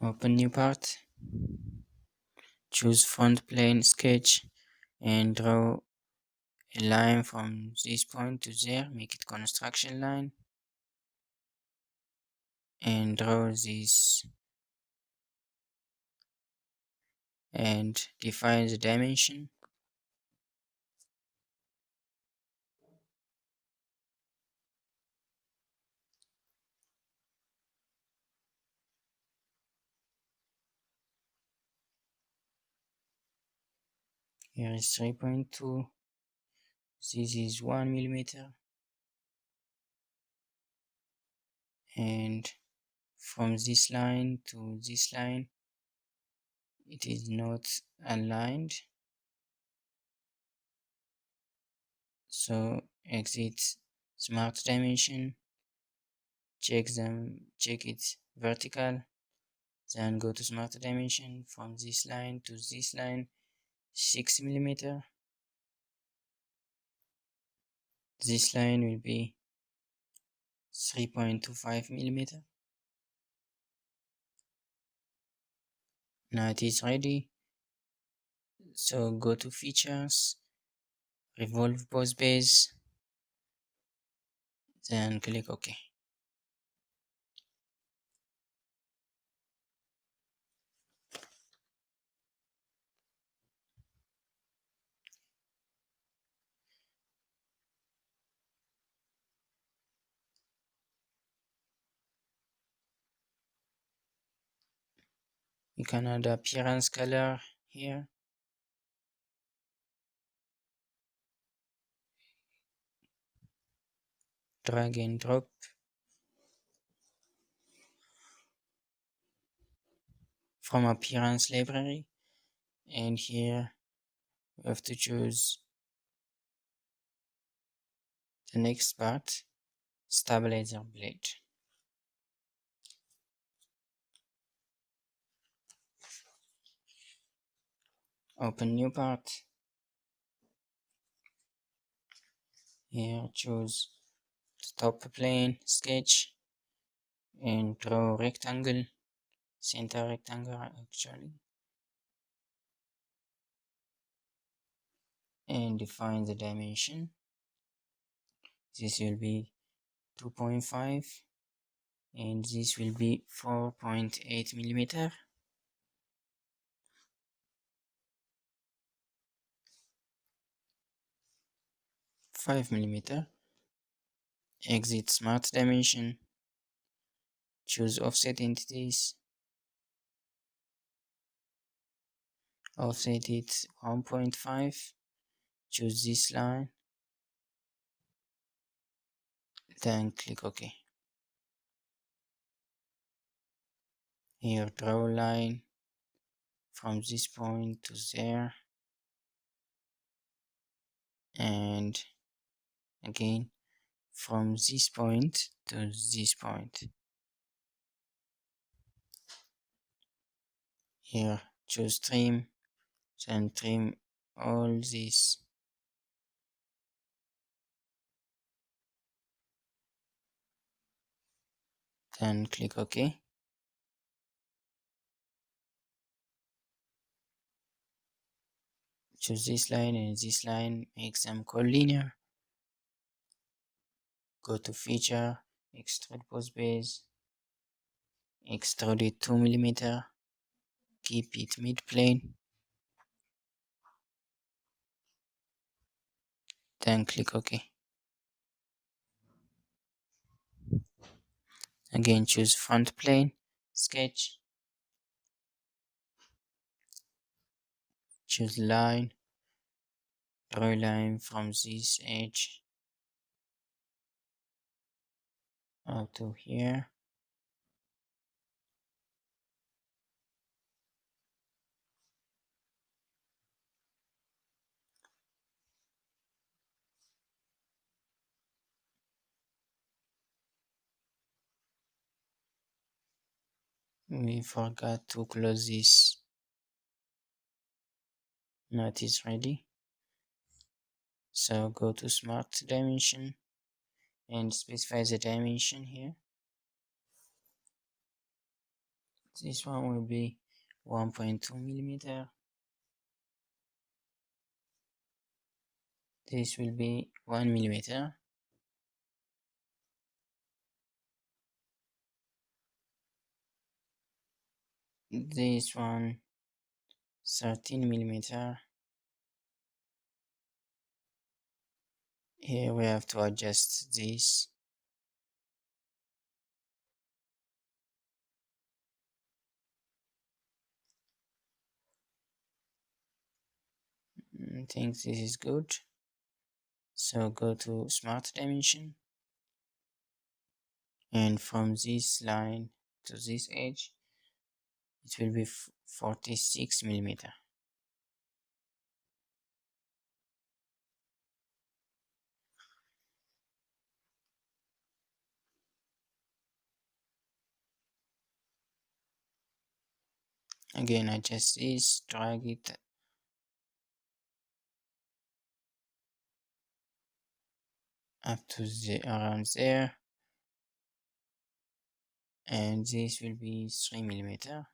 Open new part, choose front plane sketch and draw a line from this point to there, make it construction line, and draw this and define the dimension. Here is 3.2, this is 1 millimeter, and from this line to this line it is not aligned, so exit smart dimension, check it vertical, then go to smart dimension. From this line to this line 6 millimeter, this line will be 3.25 millimeter. Now it is ready, so go to features, revolve both base, then click OK. You can add appearance color here. Drag and drop. From appearance library, and here you have to choose the next part, stabilizer blade. Open new part. Here choose top plane sketch and draw rectangle, center rectangle actually, and define the dimension. This will be 2.5 and this will be 4.8 millimeter. $5mm. Exit smart dimension, choose offset entities, offset it 1.5, choose this line, then click OK. Here draw a line from this point to there, and again from this point to this point. Here choose trim, then trim all this. Then click OK. Choose this line and this line, make them collinear. Go to feature, extrude post base, extrude it 2mm, keep it mid plane, then click OK. Again choose front plane sketch, choose line, draw a line from this edge up to here. We forgot to close this. Now it is ready. So go to smart dimension and specify the dimension here. This one will be 1.2 millimeter. This will be 1 millimeter. This one 13 millimeter. Here we have to adjust this. I think this is good. So go to Smart Dimension, and from this line to this edge, it will be 46 millimeter. Again, adjust this, drag it up to around there, and this will be 3 millimeter.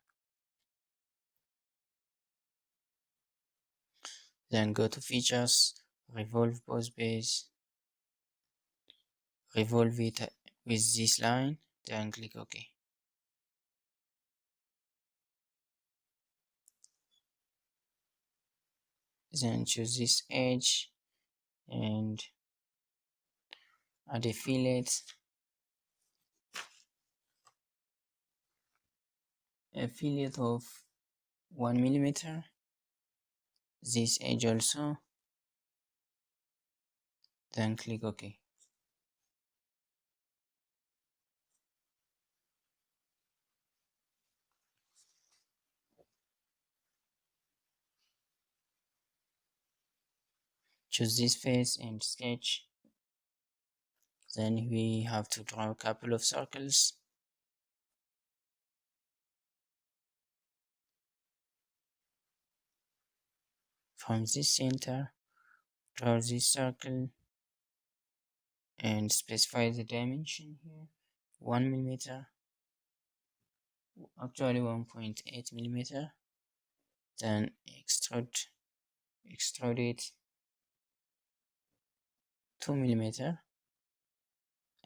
Then go to Features, Revolve Boss Base, revolve it with this line, then click OK. Then choose this edge and add a fillet, of 1 millimeter. This edge also, then click OK. Choose this face and sketch. Then we have to draw a couple of circles. From this center, draw this circle and specify the dimension here. 1 millimeter, actually 1.8 millimeter. Then extrude it 2 millimeter.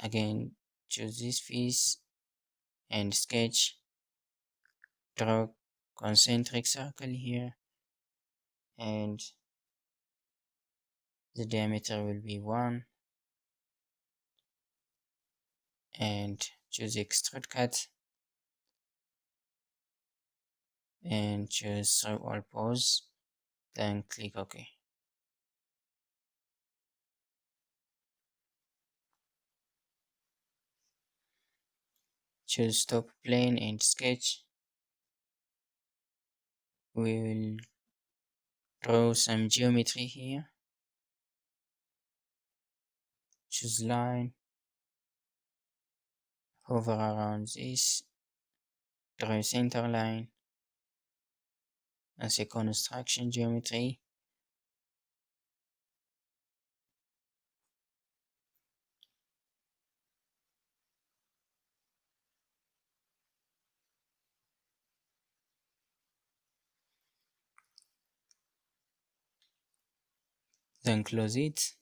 Again, choose this face and sketch. Draw concentric circle here, and the diameter will be 1. And choose extrude cut and choose through all pose, then click OK. Choose top plane and sketch. We will draw some geometry here. Choose line, hover around this, draw a center line as a construction geometry. Then close it.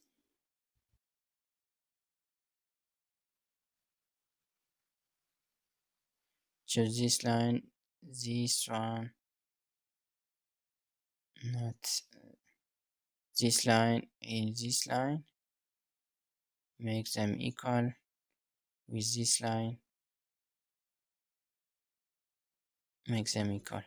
Choose this line, this one, not this line, and this line. Make them equal with this line. Make them equal.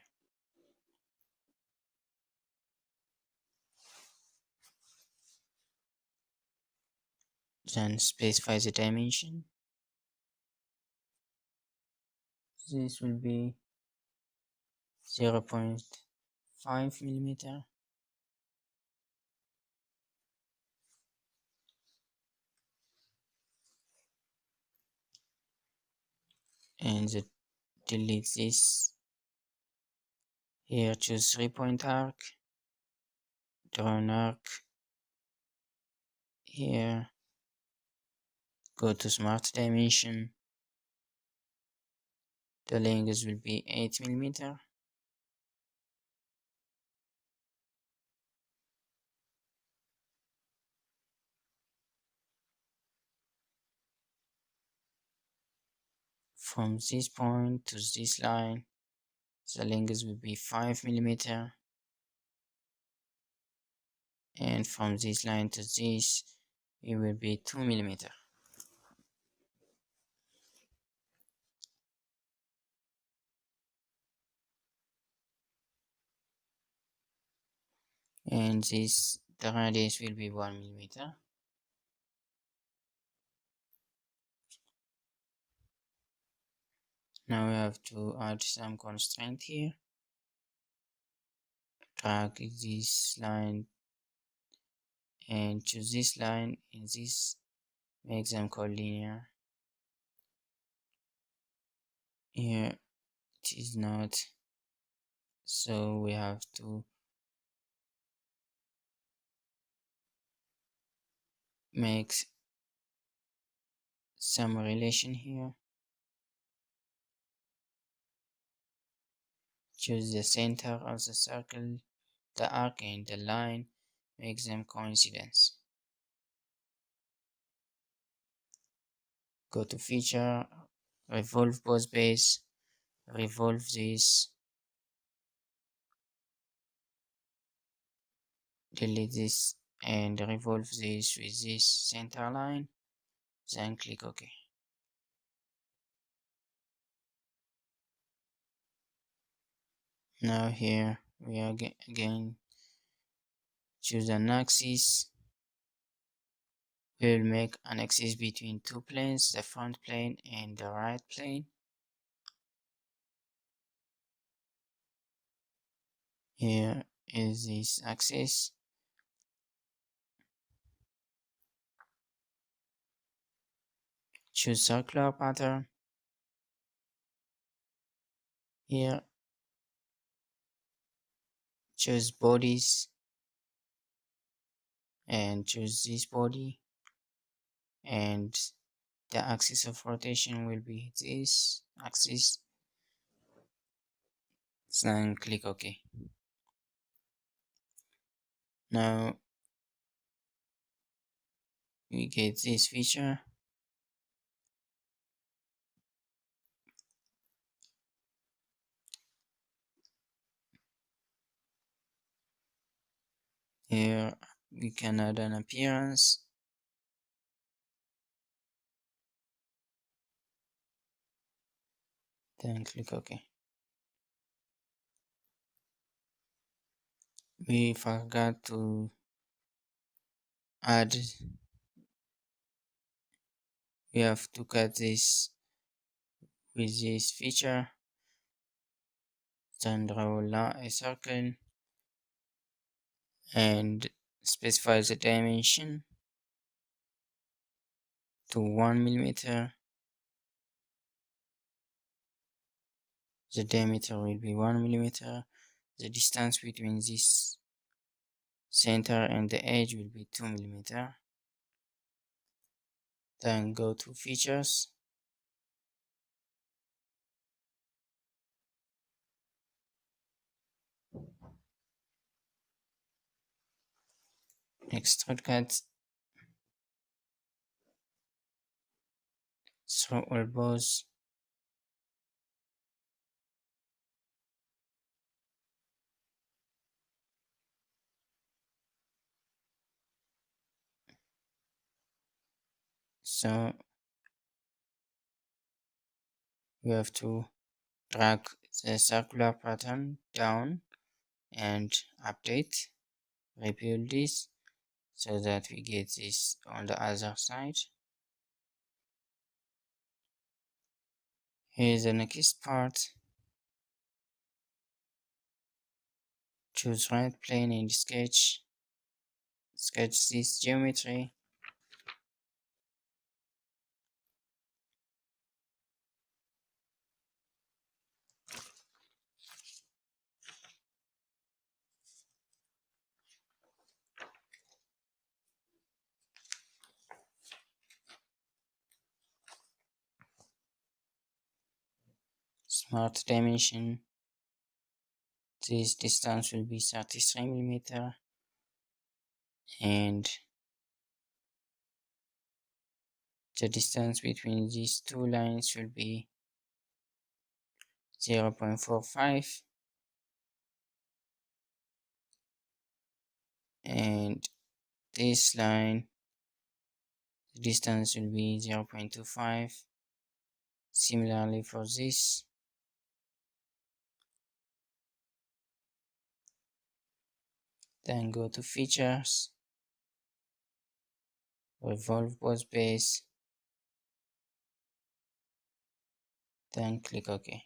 Then specify the dimension. This will be 0.5 millimeter. And delete this. Here choose 3-point arc, draw an arc. Here go to Smart Dimension, The length will be 8 millimeter. From this point to this line, the length will be 5 millimeter. And from this line to this, it will be 2 millimeter. And the radius will be 1 millimeter. Now we have to add some constraint here. Drag this line and choose this line, and this makes them collinear. Here it is not, so we have to make some relation here. Choose the center of the circle, the arc and the line, make them coincidence. Go to feature, revolve both base, revolve this, delete this, and revolve this with this center line, then click OK. Now here we are again choose an axis. We will make an axis between two planes, the front plane and the right plane. Here is this axis. Choose circular pattern. Here choose bodies and choose this body, and the axis of rotation will be this axis, then click OK. Now we get this feature. Here we can add an appearance. Then click OK. We forgot to add, we have to cut this with this feature, then draw a circle and specify the dimension to 1 millimeter. The diameter will be 1 millimeter. The distance between this center and the edge will be 2 millimeter. Then go to features, extrude cut through all bows. So we have to drag the circular pattern down and update, rebuild this so that we get this on the other side. Here's the next part. Choose right plane and sketch this geometry. smart dimension. This distance will be 33 millimeter, and the distance between these two lines will be 0.45, and this line, the distance will be 0.25. Similarly for this. Then go to features, revolve both base, then click OK.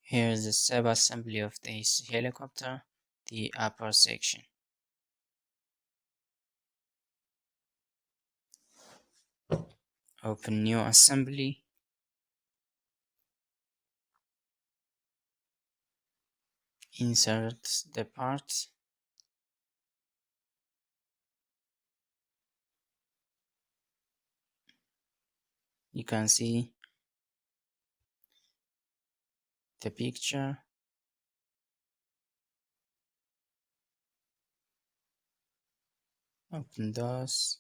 Here is the sub-assembly of this helicopter, the upper section. Open new assembly. Insert the part. You can see the picture. Open those.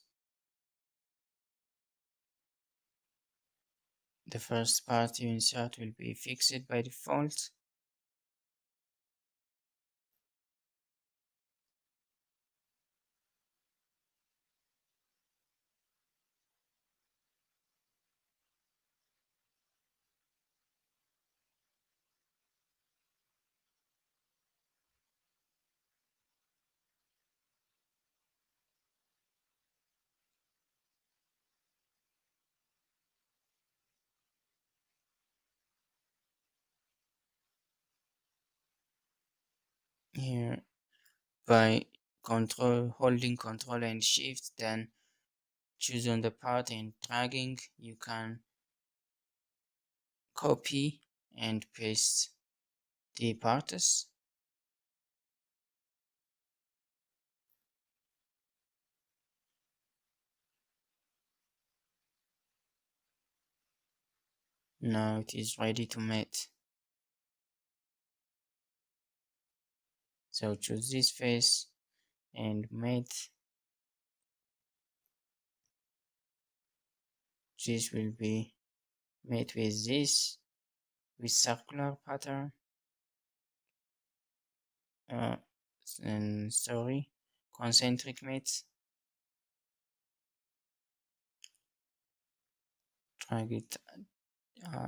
The first part you insert will be fixed by default. Here, by holding Control and Shift, then choose on the part and dragging, you can copy and paste the parts. Now it is ready to mate. So choose this face and mate. This will be made with this, with circular pattern. And sorry, concentric mate. Drag it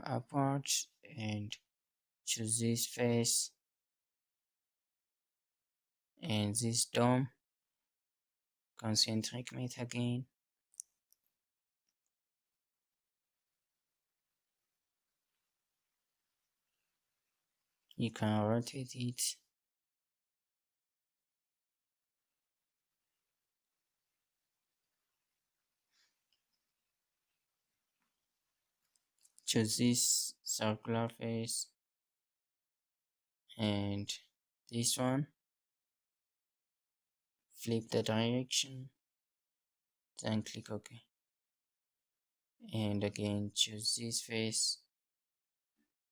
upwards and choose this face and this dome. Concentric mate again. You can rotate it. Choose this circular face and this one. Flip the direction, then click OK. And again choose this face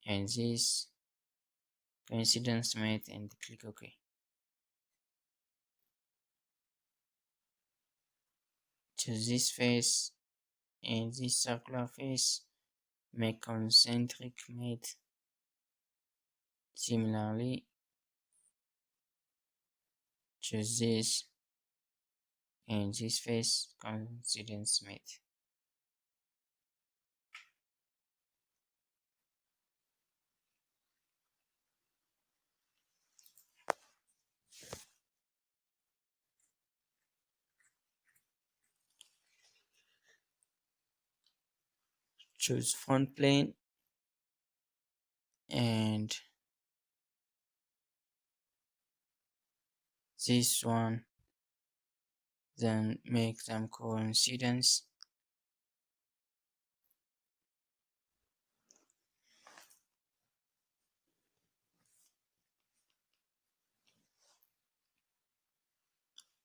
and this coincidence mate and click OK. Choose this face and this circular face, make concentric mate. Similarly, choose this and this face, coincidence mate. choose front plane and this one, then make them coincidence.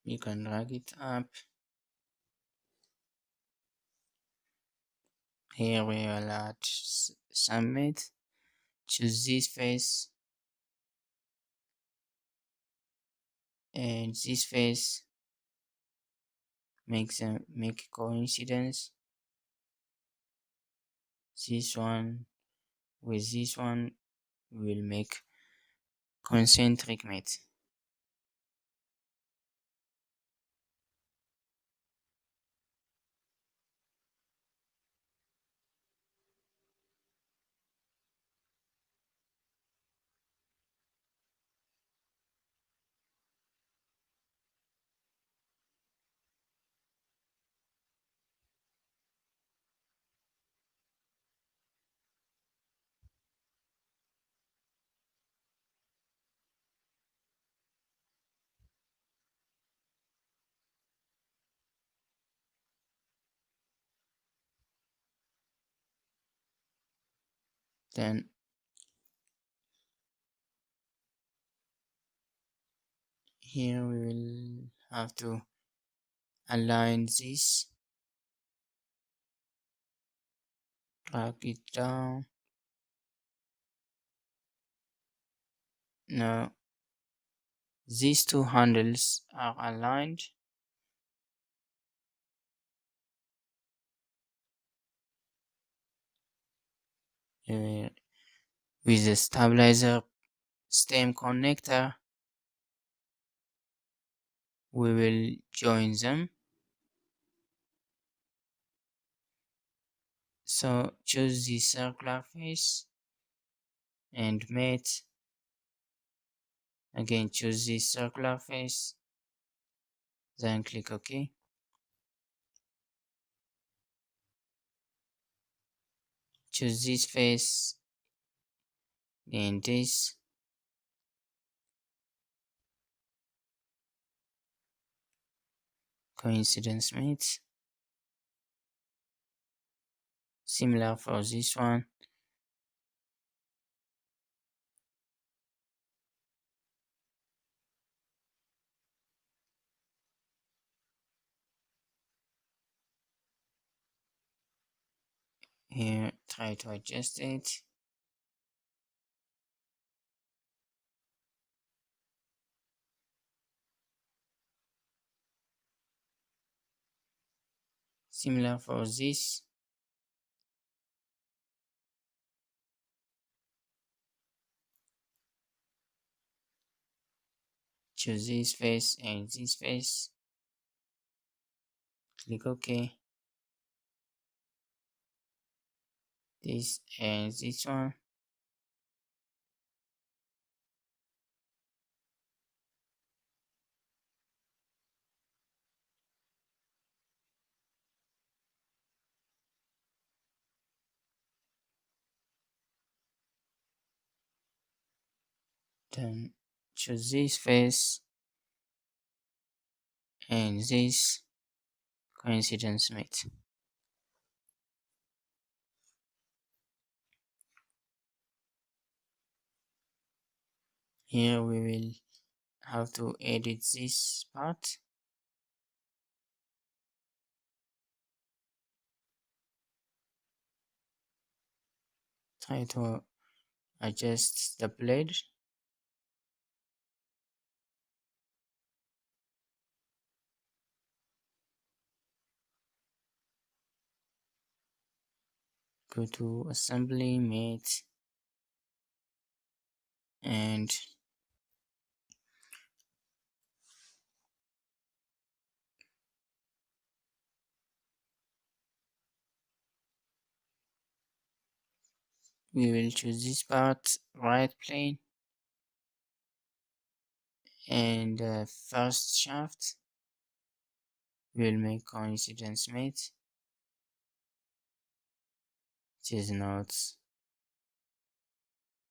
You can drag it up. Here we will add summit. Choose this face and this face. Make coincidence. This one with this one will make concentric mate. Then here we will have to align this, drag it down. Now these two handles are aligned. With the stabilizer stem connector, we will join them. So choose the circular face and mate. Again, choose the circular face, then click OK. Choose this face and this. Coincidence mate. Similar for this one. Here, try to adjust it. Similar for this. Choose this face and this face. Click OK. This and this one. Then choose this face and this coincidence mate. Here we will have to edit this part. Try to adjust the blade. Go to assembly mate and we will choose this part, right plane, and the first shaft. We will make coincidence mate. It is not.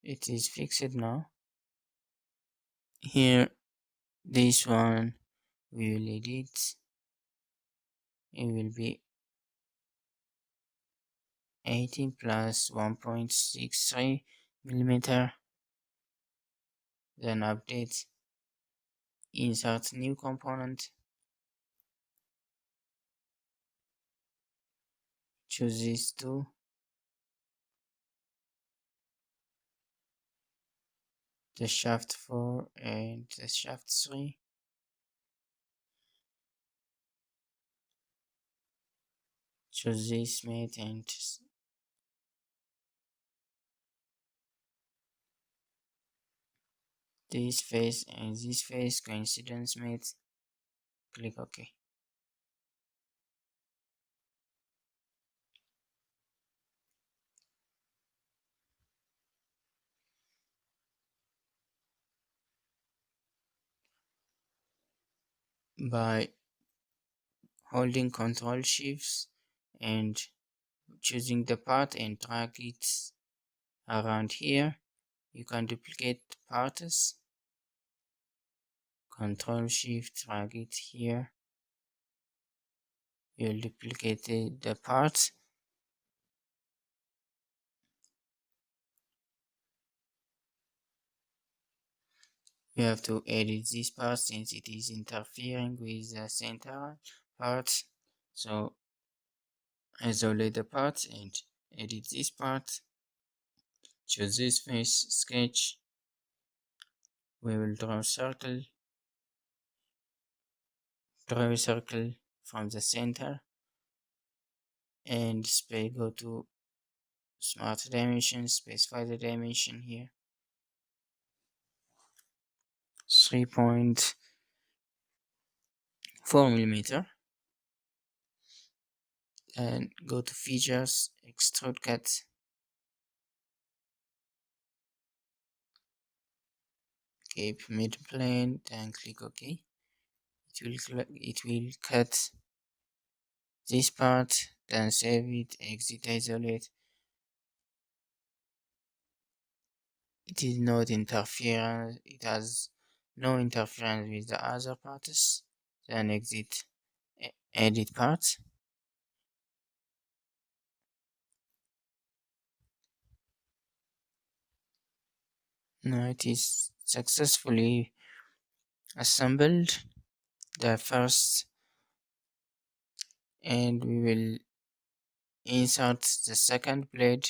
It is fixed now. Here, this one we will edit. It will be 18 plus 1.63 millimeter. Then update. Insert new component. Choose these two. The shaft 4 and the shaft 3. Choose this mate and this face and this face coincidence mate. Click OK. By holding Ctrl Shifts and choosing the part and drag it around here, you can duplicate parts. Ctrl Shift, drag it here. You'll duplicate the parts. You have to edit this part since it is interfering with the center part. So isolate the part and edit this part. Choose this face sketch. We will draw a circle. Draw a circle from the center and go to Smart Dimensions, specify the dimension here. 3.4 millimeter. And go to Features, Extrude Cut. Keep mid plane, then click OK. It will cut this part, then save it, exit isolate. It is not interference, it has no interference with the other parts. Then exit edit part. Now it is successfully assembled, the first, and we will insert the second blade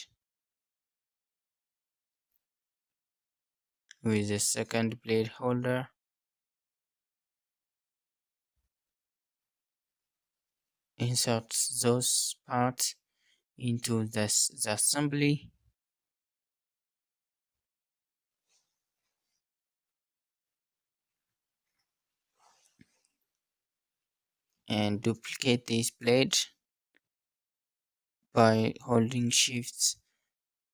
with the second blade holder. Insert those parts into the assembly. And duplicate this blade by holding Shift,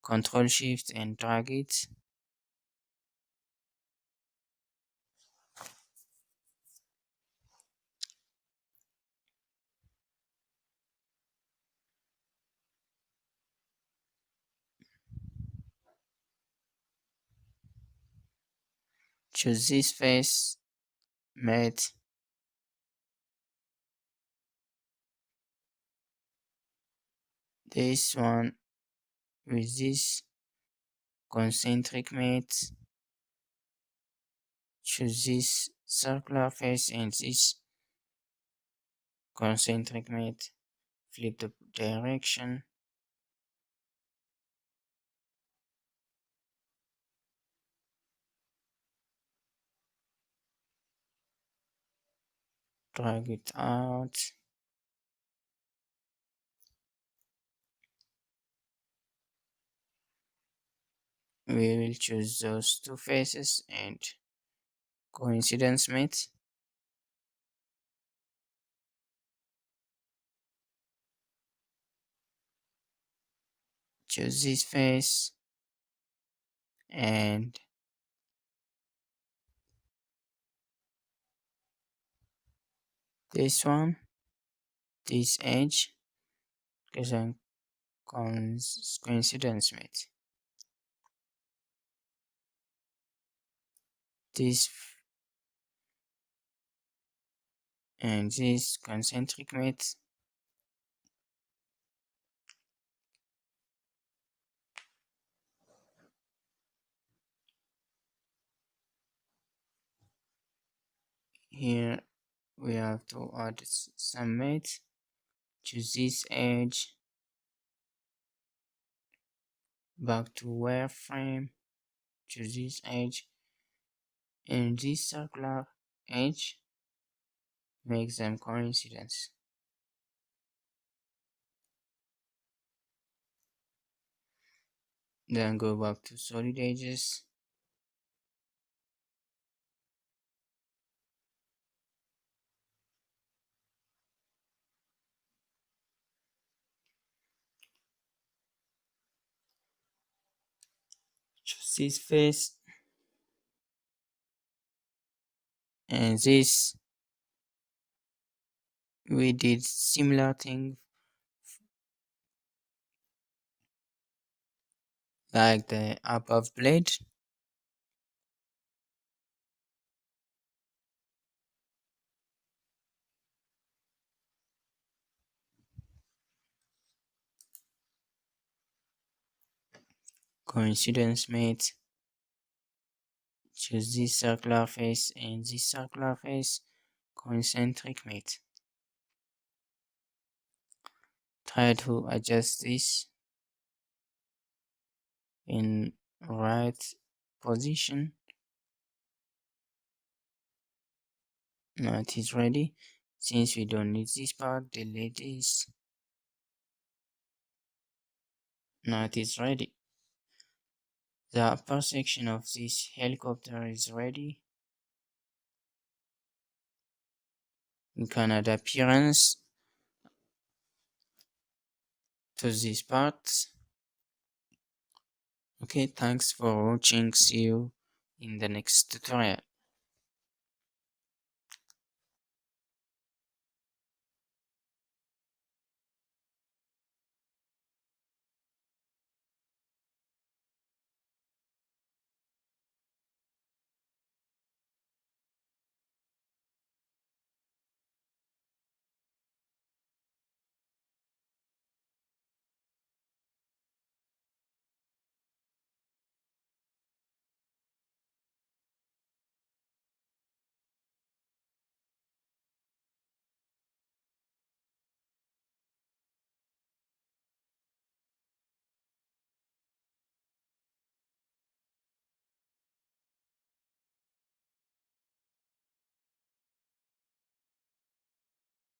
Control Shift and drag it. Choose this face, mate, this one with this concentric mate. Choose this circular face and this concentric mate. Flip the direction. Drag it out. We will choose those two faces and coincidence mate. Choose this face and this one, this edge, because I'm coincidence mate. This and this concentric mate. Here we have to add some mate to this edge, back to wireframe, to this edge, and this circular edge makes them coincidence. Then go back to solid edges, choose this face, and this we did similar thing like the above blade. Coincidence mate, choose this circular face and this circular face, concentric mate. Try to adjust this in right position. Now it is ready. Since we don't need this part, delete this. Now it is ready. The upper section of this helicopter is ready. You can add appearance to this part. Okay, thanks for watching. See you in the next tutorial.